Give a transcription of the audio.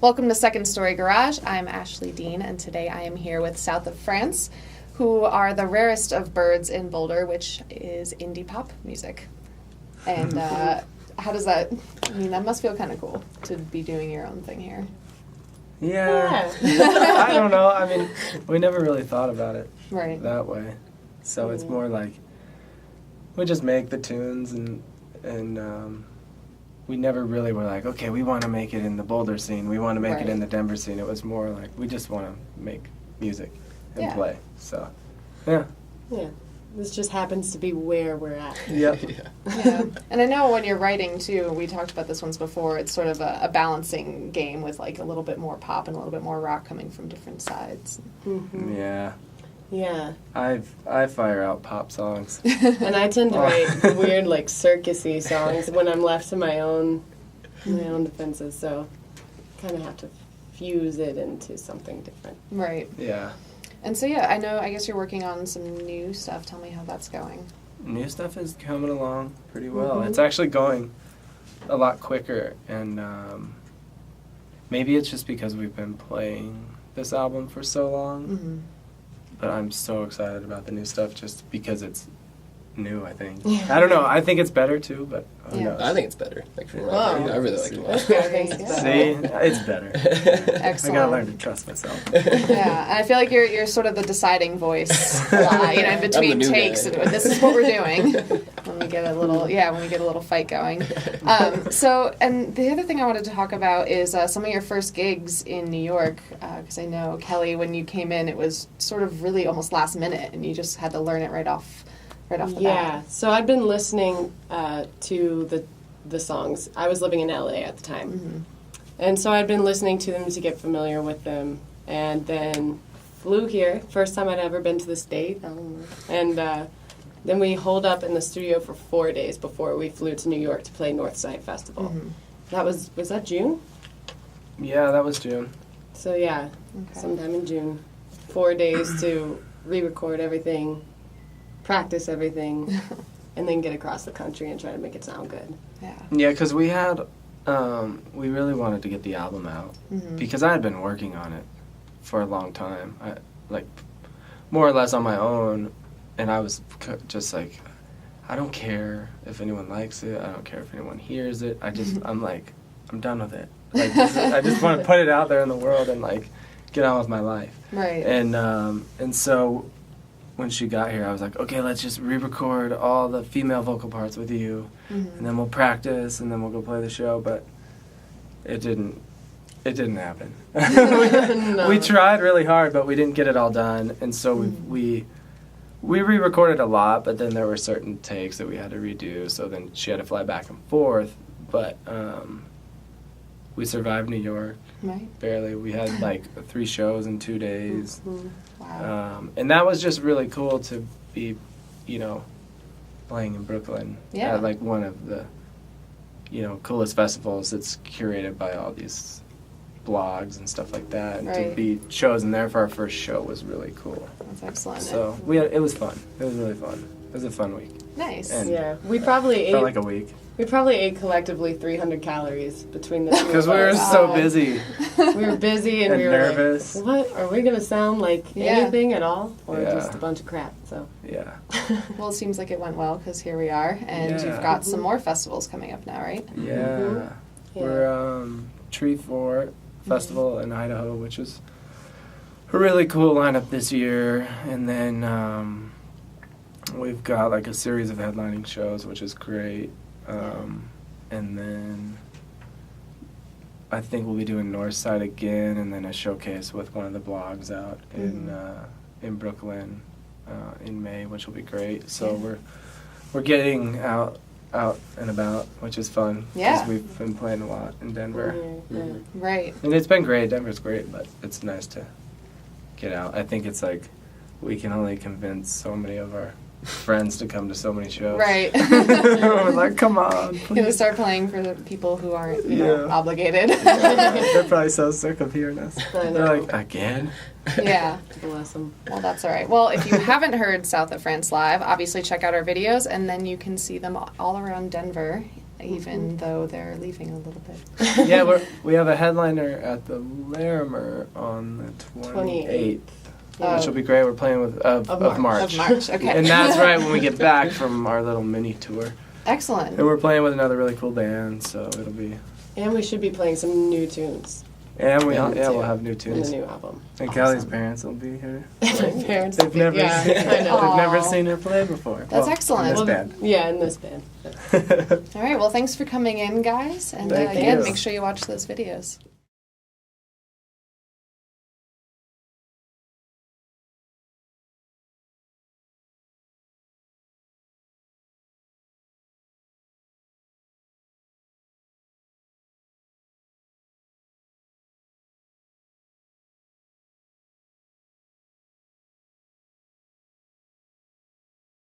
Welcome to Second Story Garage. I'm Ashley Dean, and today I am here with South of France, who are the rarest of birds in Boulder, which is indie pop music. And how does that, I mean, that must feel kind of cool to be doing your own thing here. Yeah. I don't know. I mean, we never really thought about it that way. So it's more like we just make the tunes and we never really were like, okay, we want to make it in the Boulder scene. We want to make it in the Denver scene. It was more like we just want to make music and play. So, yeah. Yeah. This just happens to be where we're at. Yep. Yeah. And I know when you're writing, too, we talked about this once before, it's sort of a balancing game with, like, a little bit more pop and a little bit more rock coming from different sides. Mm-hmm. Yeah. Yeah. I fire out pop songs. And I tend to write weird, like, circusy songs when I'm left to my own defenses, so kind of have to fuse it into something different. Right. Yeah. And so, I guess you're working on some new stuff. Tell me how that's going. New stuff is coming along pretty well. Mm-hmm. It's actually going a lot quicker, and maybe it's just because we've been playing this album for so long. Mm-hmm. But I'm so excited about the new stuff just because it's new, I think. I don't know. I think it's better, too, but who knows? I think it's better. Like, from what I really like it a lot. See? It's better. Excellent. I gotta learn to trust myself. Yeah, and I feel like you're sort of the deciding voice a lot, in between takes, and this is what we're doing when we get a little fight going. So, and the other thing I wanted to talk about is some of your first gigs in New York, because I know, Kelly, when you came in, it was sort of really almost last minute, and you just had to learn it right off the bat. Yeah, so I'd been listening to the songs. I was living in LA at the time. Mm-hmm. And so I'd been listening to them to get familiar with them, and then flew here. First time I'd ever been to the state. And then we holed up in the studio for 4 days before we flew to New York to play Northside Festival. Mm-hmm. Was that June? Yeah, that was June. So sometime in June. 4 days to re-record everything, practice everything, and then get across the country and try to make it sound good. Yeah, because we had, we really wanted to get the album out, because I had been working on it for a long time, more or less on my own, and I was just like, I don't care if anyone likes it, I don't care if anyone hears it, I'm done with it. I just want to put it out there in the world and, get on with my life. Right. And so when she got here, I was like, okay, let's just re-record all the female vocal parts with you, and then we'll practice, and then we'll go play the show. But it didn't happen. We tried really hard, but we didn't get it all done, and so we re-recorded a lot. But then there were certain takes that we had to redo. So then she had to fly back and forth. But we survived New York. Right. Barely. We had 3 shows in 2 days. Mm-hmm. Wow. And that was just really cool to be, playing in Brooklyn at one of the, coolest festivals that's curated by all these blogs and stuff like that. And to be chosen there for our first show was really cool. That's excellent. So it was fun. It was really fun. It was a fun week. Nice. And we probably felt like a week. We probably ate collectively 300 calories between the two of us. Because we were so busy. We were busy and we were nervous. Like, what? Are we going to sound like anything at all? Or just a bunch of crap? So. Yeah. Well, it seems like it went well because here we are. And you've got some more festivals coming up now, right? Yeah. Mm-hmm. We're Tree Fort Festival in Idaho, which is a really cool lineup this year. And then we've got a series of headlining shows, which is great. And then I think we'll be doing Northside again, and then a showcase with one of the blogs out in Brooklyn in May, which will be great. So we're getting out and about, which is fun. Yeah. Because we've been playing a lot in Denver. Yeah. Right. And it's been great. Denver's great, but it's nice to get out. I think it's we can only convince so many of our friends to come to so many shows. Right. We're like, come on. You're going to start playing for the people who aren't obligated. They're probably so sick of hearing us. They're like, again? Yeah. Bless them. Well, that's all right. Well, if you haven't heard South of France live, obviously check out our videos, and then you can see them all around Denver even though they're leaving a little bit. Yeah, we have a headliner at the Larimer on the 28th, which will be great. We're playing with of March. Of March, okay. And that's right when we get back from our little mini tour. Excellent. And we're playing with another really cool band, so it'll be. And we should be playing some new tunes. And we'll too, have new in tunes. the new album. And Kelly's parents will be here. My parents. They've never, Yeah, I know. they've never Aw. seen her play before. That's excellent. In this Well, band. Yeah, in this band. All right, well, thanks for coming in, guys. And Thank again, you. make sure you watch those videos.